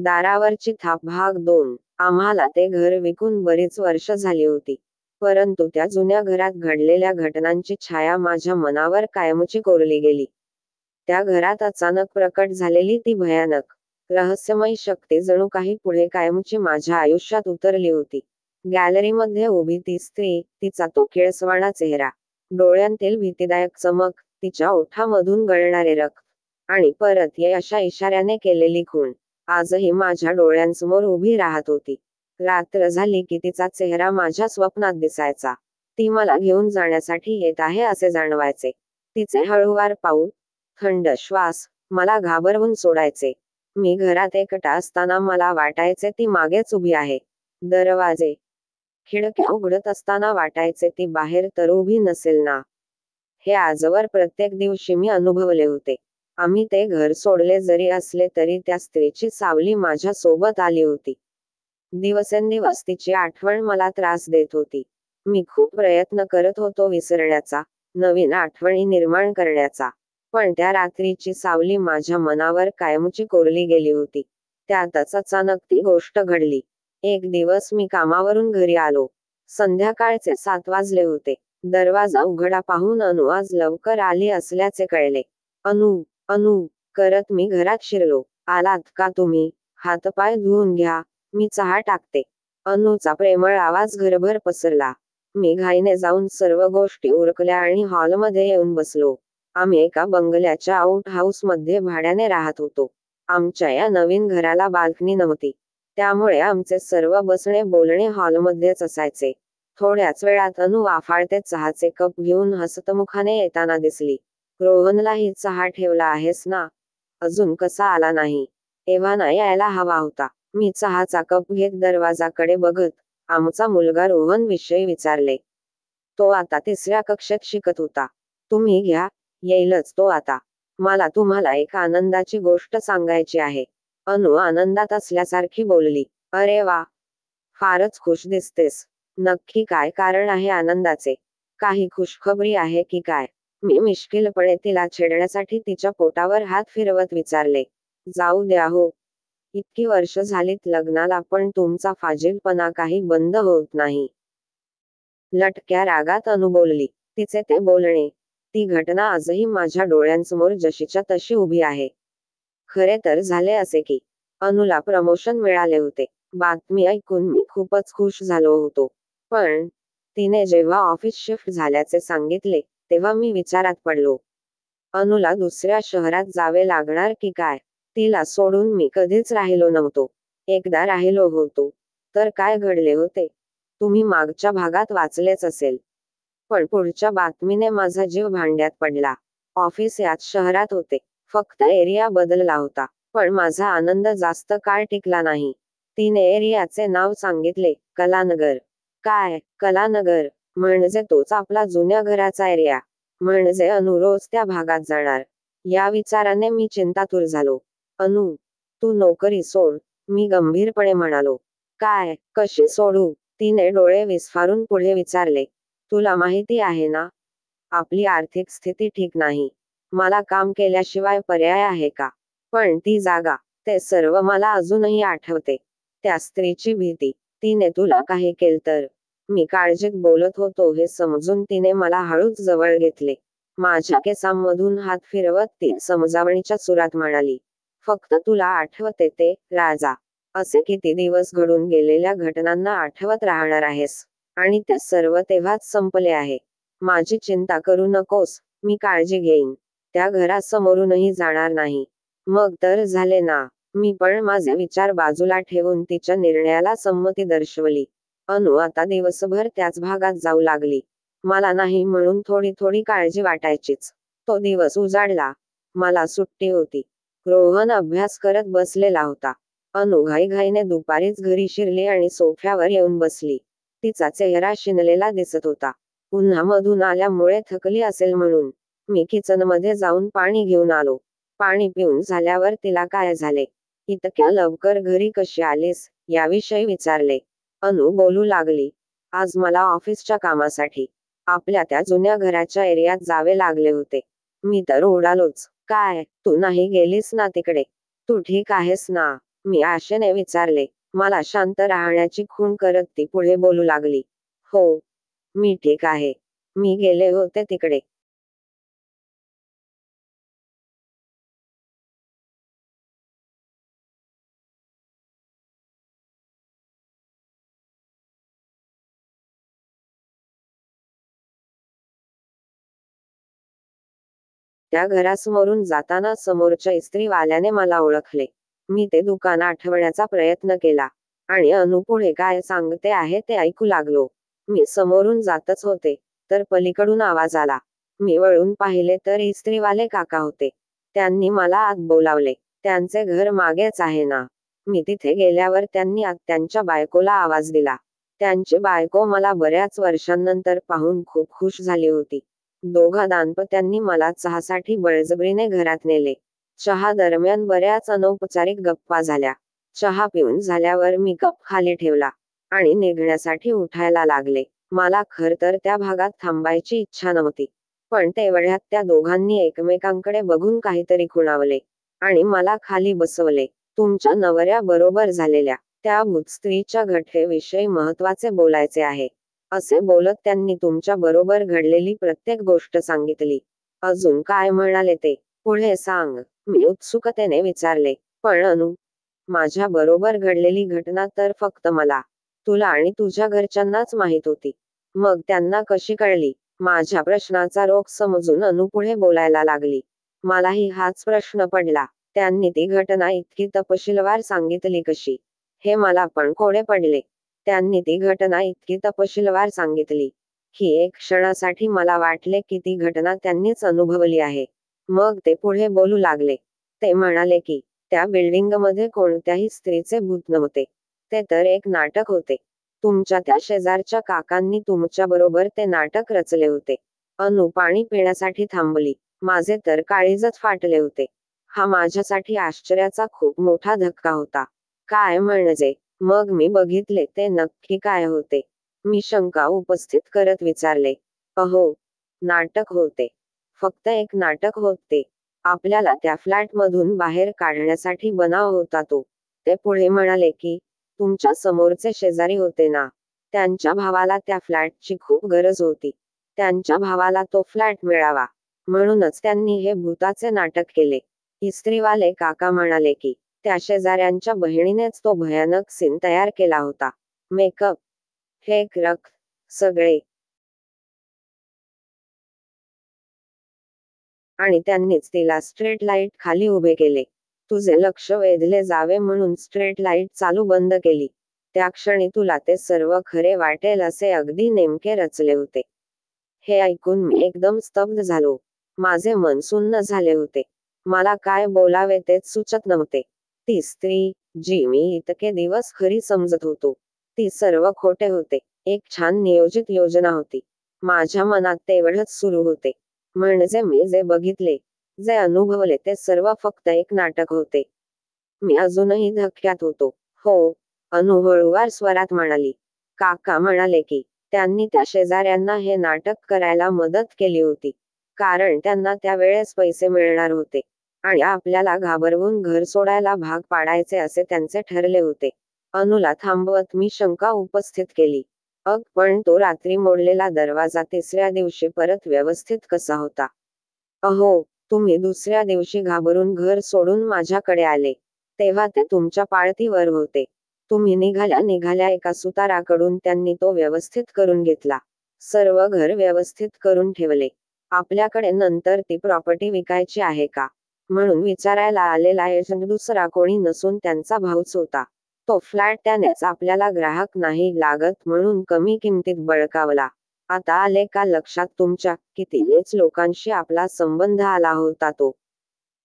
दारावरची थाप भाग 2. आम्हाला ते घर विकून बरीच वर्ष झाली होती. परंतु त्या जुन्या घरात घडलेल्या घटनांची छाया माझ्या मनावर कायमची कोरली गेली. त्या घरात अचानक प्रकट झालेली ती भयानक, रहस्यमय शक्ती जणू काही पुढे कायमची माझ्या आयुष्यात उतरली होती. गॅलरीमध्ये उभी ती स्त्री, तिचा तो केळसवाणा चेहरा, डोळ्यांतील भीतीदायक चमक, तिच्या ओठामधून गळणारे रक्त, आणि परत ये अशा इशाऱ्याने केलेली खूण, आजही माझ्या डोळ्यांसमोर उभी राहत होती. रात्र झाली की तिचा चेहरा माझ्या स्वप्नात दिसायचा. ती मला घेऊन जाण्यासाठी येत आहे असे जाणवायचे. तिचे हळूवार पाऊल, थंड श्वास, मला घाबरवून सोडायचे. मी घरात एकटा असताना मला वाटायचे ती मागेच उभी आहे. दरवाजे, खिडक्या उघडत असताना वाटायचे ती बाहेर तर उभी नसेल ना. हे आजवर प्रत्येक दिवशी मी अनुभवले होते. आम्ही ते घर सोडले जरी असले तरी त्या स्त्रीची सावली माझ्या सोबत आली होती. दिवसेंदिवस तिची आठवण मला त्रास देत होती. मी खूप प्रयत्न करत होतो विसरण्याचा, नवीन आठवणी निर्माण करण्याचा. पण त्या रात्रीची सावली माझ्या मनावर कायमची कोरली गेली होती. त्यातच अचानक ती गोष्ट घडली. एक दिवस मी कामावरून घरी आलो. संध्याकाळचे 7 वाजले होते. दरवाजा उघडा पाहून अनु आज लवकर आली असल्याचे कळले. अनु, अनु करत मी घरात शिरलो. आलात का तुम्ही? हातपाय धुवून घ्या, मी चहा टाकते. अनुचा प्रेमळ आवाज घरभर पसरला. मी घाईने जाऊन सर्व गोष्टी उरकल्या आणि हॉलमध्ये येऊन बसलो. आम्ही एका बंगल्याच्या आउट हाऊस मध्ये भाड्याने राहत होतो. आमच्या या नवीन घराला बाल्कनी नव्हती. त्यामुळे आमचे सर्व बसणे बोलणे हॉलमध्येच असायचे. थोड्याच वेळात अनु वाफाळते चहाचे कप घेऊन हसतमुखाने येताना दिसली. रोहनलाही चहा ठेवला आहेस ना? अजून कसा आला नाही? एव्हाना यायला हवा होता. मी चहाचा कप घेत दरवाजाकडे बघत आमचा मुलगा रोहन विषयी विचारले. तो आता 3ऱ्या कक्षेत शिकत होता. तुम्ही घ्या, येईलच तो आता. मला तुम्हाला एक आनंदाची गोष्ट सांगायची आहे. अनु आनंदात असल्यासारखी बोलली. अरे वा, फारच खुश दिसतेस. नक्की काय कारण आहे आनंदाचे? काही खुशखबरी आहे की काय? मी मिश्किलपणे तिला छेडण्यासाठी तिच्या पोटावर हात फिरवत विचारले. जाऊ द्या हो. इतकी वर्ष झालीत लग्नाला पण तुमचा फाजीलपणा काही बंद होत नाही. लटक्या रागात अनु बोलली. तिचे ते बोलणे, ती घटना आजही माझ्या डोळ्यांसमोर जशीच्या तशी उभी आहे. खरे तर झाले असे की अनुला प्रमोशन मिळाले होते. बातमी ऐकून मी खूपच खुश झालो होतो. पण तिने जेव्हा ऑफिस शिफ्ट झाल्याचे सांगितले, तेव्हा मी विचारात पडलो. अनुला दुसऱ्या शहरात जावे लागणार की काय? तिला सोडून मी कधीच राहिलो नव्हतो. एकदा राहिलो होतो. तर काय घडले होते? तुम्ही मागच्या भागात वाचलेच असेल. पण पुढच्या बातमीने माझा जीव भांड्यात पडला. ऑफिस याच शहरात होते. फक्त एरिया बदलला होता. पण माझा आनंद जास्त काळ टिकला नाही. तिने एरियाचे नाव सांगितले, कलानगर. काय, कलानगर? म्हणजे तोच आपला जुन्या घराचा एरिया. म्हणजे अनु रोज त्या भागात जाणार. या विचाराने मी चिंतातूर झालो. अनु, तू नोकरी सोड, मी गंभीरपणे म्हणालो. काय, कशी सोडू? तिने डोळे विस्फारून पुढे विचारले. तुला माहिती आहे ना, आपली आर्थिक स्थिती ठीक नाही. मला काम केल्याशिवाय पर्याय आहे का? पण ती जागा, ते सर्व मला अजूनही आठवते. त्या स्त्रीची भीती, तिने तुला काही केलं तर? मी काळजीत बोलत होतो हे समजून तिने मला हळूच जवळ घेतले. माझ्या केसांमधून हात फिरवत ती समजावणीच्या सुरात म्हणाली. फक्त तुला आठवते ते, राजा. असे किती दिवस घडून गेलेल्या घटनांना आठवत राहणार आहेस. आणि ते सर्व तेव्हाच संपले आहे. माझी चिंता करू नकोस, मी काळजी घेईन. त्या घरासमोरूनही जाणार नाही. मग तर झाले ना. मी पण माझे विचार बाजूला ठेवून तिच्या निर्णयाला संमती दर्शवली. अनु आता दिवसभर त्याच भागात जाऊ लागली. मला नाही म्हणून थोडी थोडी काळजी वाटायचीच. तो दिवस उजाडला. मला सुट्टी होती. रोहन अभ्यास करत बसलेला होता. अनु घाईघाईने दुपारीच घरी शिरली आणि सोफ्यावर येऊन बसली. तिचा चेहरा शिनलेला दिसत होता. उन्हामधून आल्यामुळे थकली असेल म्हणून. मी किचनमध्ये जाऊन पाणी घेऊन आलो. पाणी पिऊन झाल्यावर तिला काय झाले, इतक्या लवकर घरी कशी आलीस, याविषयी विचारले. अनु बोलू लागली. आज मला ऑफिसच्या कामासाठी आपल्या त्या जुन्या घराच्या एरियात जावे लागले होते. मी तर उडालोच. काय, तू नाही गेलीस ना तिकडे? तू ठीक आहेस ना? मी आशेने विचारले. मला शांत राहण्याची खूण करत ती पुढे बोलू लागली. हो, मी ठीक आहे. मी गेले होते तिकडे. त्या घरासमोरून जाताना समोरच्या इस्त्रीवाल्याने मला ओळखले. मी ते दुकान आठवण्याचा प्रयत्न केला आणि अनु पुढे काय सांगते आहे ते ऐकू लागलो. मी समोरून जातच होते, तर पलीकडून आवाज आला. मी वळून पाहिले तर इस्त्रीवाले काका होते. त्यांनी मला आत बोलावले. त्यांचे घर मागेच आहे ना. मी तिथे गेल्यावर त्यांनी त्यांच्या बायकोला आवाज दिला. त्यांची बायको मला बऱ्याच वर्षांनंतर पाहून खूप खुश झाली होती. दोघा दाम्पत्यांनी मला चहासाठी बळजबरीने घरात नेले. चहा दरम्यान बऱ्याच अनौपचारिक गप्पा झाल्या. चहा पिऊन झाल्यावर मी कप खाली ठेवला आणि निघण्यासाठी उठायला लागले. मला खर तर त्या भागात थांबायची इच्छा नव्हती. पण तेवढ्यात त्या दोघांनी एकमेकांकडे बघून काहीतरी खुणावले आणि मला खाली बसवले. तुमच्या नवऱ्या बरोबर झालेल्या त्या भूत स्त्रीच्या घटनेविषयी महत्वाचे बोलायचे आहे, असे बोलत त्यांनी तुमच्या बरोबर घडलेली प्रत्येक गोष्ट सांगितली. अजून काय म्हणाले ते पुढे सांग, मी उत्सुकतेने विचारले. पण अनु, माझ्या बरोबर घडलेली घटना तर फक्त मला, तुला आणि तुझ्या घरच्यांनाच माहित होती. मग त्यांना कशी कळली? माझ्या प्रश्नाचा रोख समजून अनु पुढे बोलायला लागली. मलाही हाच प्रश्न पडला. त्यांनी ती घटना इतकी तपशीलवार सांगितली कशी, हे मला पण कोडे पडले. त्यांनी ती घटना इतकी तपशीलवार सांगितली की एक क्षणासाठी मला वाटले की ती घटना त्यांनीच अनुभवली आहे. मग ते पुढे बोलू लागले. ते म्हणाले की त्या बिल्डिंगमध्ये कोणत्याही स्त्रीचे भूत नव्हते. ते तर एक नाटक होते. तुमच्या त्या शेजारच्या काकांनी तुमच्या बरोबर ते नाटक रचले होते. अनु पाणी पिण्यासाठी थांबली. माझे तर काळीजच फाटले होते. हा माझ्यासाठी आश्चर्याचा खूप मोठा धक्का होता. काय म्हणजे? मग मी बघितले ते नक्की काय होते? मी शंका उपस्थित करत विचारले. अहो, नाटक होते. फक्त एक नाटक होते. आपल्याला त्या फ्लॅट मधून बाहेर काढण्यासाठी बनाव होता तो. ते पुढे म्हणाले की तुमच्या समोरचे शेजारी होते ना, त्यांच्या भावाला त्या फ्लॅटची खूप गरज होती. त्यांच्या भावाला तो फ्लॅट मिळावा म्हणूनच त्यांनी हे भूताचे नाटक केले. इस्त्रीवाले काका म्हणाले की त्या शेजाऱ्यांच्या बहिणीनेच तो भयानक सीन तयार केला होता. मेकअप, फेक रक्त, सगळे. आणि त्यांनीच तिला स्ट्रीट लाईट खाली उभे केले. तुझे लक्ष वेधले जावे म्हणून स्ट्रीट लाईट चालू बंद केली. त्या क्षणी तुला ते सर्व खरे वाटेल असे अगदी नेमके रचले होते. हे ऐकून मी एकदम स्तब्ध झालो. माझे मन सुन्न झाले होते. मला काय बोलावे तेच सुचत नव्हते. ती स्त्री, जी मी इतके दिवस खरी समजत होतो, ती सर्व खोटे होते. एक छान नियोजित योजना होती. माझ्या मनात तेवढंच सुरू होते. म्हणजे मी जे बघितले, जे अनुभवले ते सर्व फक्त एक नाटक होते. मी अजूनही धक्क्यात होतो. हो, अनु हळूवार स्वरात म्हणाली. काका म्हणाले की त्यांनी त्या शेजाऱ्यांना हे नाटक करायला मदत केली होती. कारण त्यांना त्यावेळेस पैसे मिळणार होते. आणि आपल्याला घाबरवून घर सोडायला भाग पाडायचे असे त्यांचे ठरले होते. अनुला थांबवत मी शंका उपस्थित केली. पण तो रात्री मोडलेला दरवाजा तिसऱ्या दिवशी परत व्यवस्थित कसा होता? अहो, तुम्ही दुसऱ्या दिवशी घाबरून घर सोडून माझ्याकडे आले. तेव्हा ते तुमच्या पाळतीवर होते. तुम्ही निघाल्या निघाल्या एका सुताराकडून त्यांनी तो व्यवस्थित करून घेतला. सर्व घर व्यवस्थित करून ठेवले. आपल्याकडे नंतर ती प्रॉपर्टी विकायची आहे का, म्हणून विचारायला आलेला एजंट दुसरा कोणी नसून त्यांचा भाऊच होता. तो फ्लॅट त्यानेच आपल्याला ग्राहक नाही लागत म्हणून कमी किमतीत बळकावला. आता आले का लक्षात तुमच्या, कितीच लोकांशी आपला संबंध आला होता तो.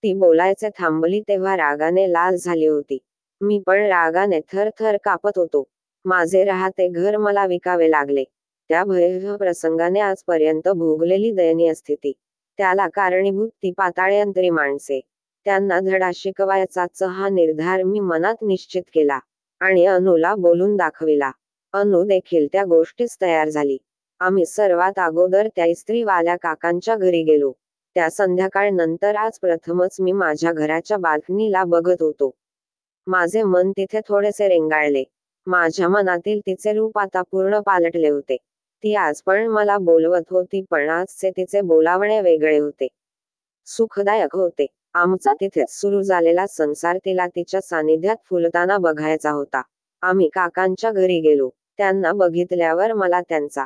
ती बोलायचे थांबली तेव्हा रागाने लाल झाली होती. मी पण रागाने थरथर कापत होतो. माझे राहते घर मला विकावे लागले. त्या भयावह प्रसंगाने आजपर्यंत भोगलेली दयनीय स्थिती, त्याला कारणीभूत ती पाताळयंत्री माणसे, त्यांना धडा शिकवायचाच हा निर्धार मी मनात निश्चित केला आणि अनुला बोलून दाखविला. अनु देखील त्या गोष्टीस तयार झाली. आम्ही सर्वात अगोदर त्या इस्त्रीवाल्या काकांच्या घरी गेलो. त्या संध्याकाळ नंतर आज प्रथमच मी माझ्या घराच्या बाल्कनीला बघत होतो. माझे मन तिथे थोडेसे रेंगाळले. माझ्या मनातील तिचे रूप आता पूर्ण पालटले होते. ती आज पण मला बोलवत होती, पण आजचे तिचे बोलावणे वेगळे होते. सुखदायक होते. आमचा तिथेच सुरू झालेला संसार तिला तिच्या सानिध्यात फुलताना बघायचा होता. आम्ही काकांच्या घरी गेलो. त्यांना बघितल्यावर मला त्यांचा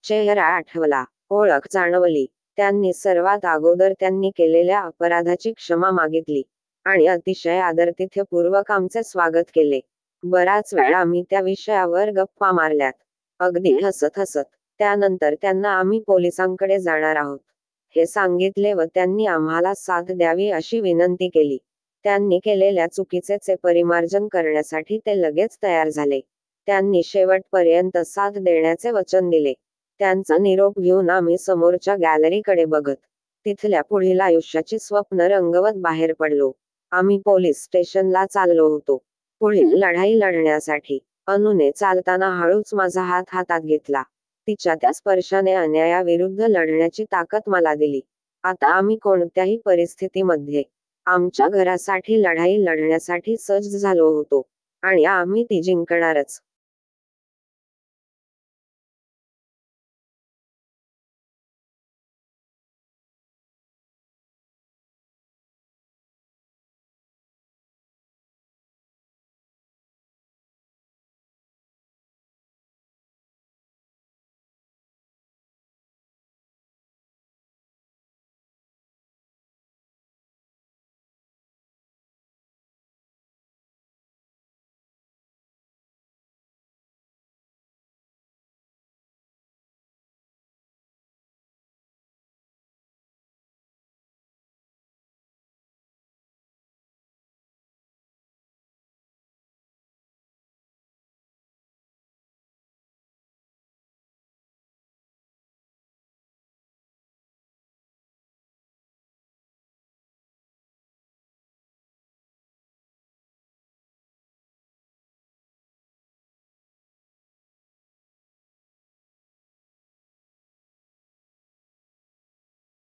चेहरा आठवला, ओळख जाणवली. त्यांनी सर्वात अगोदर त्यांनी केलेल्या अपराधाची क्षमा मागितली आणि अतिशय आदरातिथ्यपूर्वक आमचे स्वागत केले. बराच वेळ आम्ही त्या विषयावर गप्पा मारल्यात, अगदी हसत हसत. त्यानंतर त्यांना आम्ही पोलिसांकडे जाणार आहोत हे सांगितले व त्यांनी आम्हाला साथ द्यावी अशी विनंती केली. त्यांनी केलेल्या चुकीचे परिमार्जन करण्यासाठी ते लगेच तयार झाले. त्यांनी शेवटपर्यंत साथ देण्याचे वचन दिले. त्यांचा निरोप घेऊन आम्ही समोरच्या गॅलरीकडे बघत तिथल्या पुढील आयुष्याची स्वप्न रंगवत बाहेर पडलो. आम्ही पोलीस स्टेशनला चाललो होतो, पुढील लढाई लढण्यासाठी. अनुने चालताना हळूच माझा हात हातात घेतला. तिच्या त्या स्पर्शाने अन्यायाविरुद्ध लढण्याची ताकद मला दिली. आता आम्ही कोणत्याही परिस्थितीमध्ये आमच्या घरासाठी लढाई लढण्यासाठी सज्ज झालो होतो आणि आम्ही ती जिंकणारच.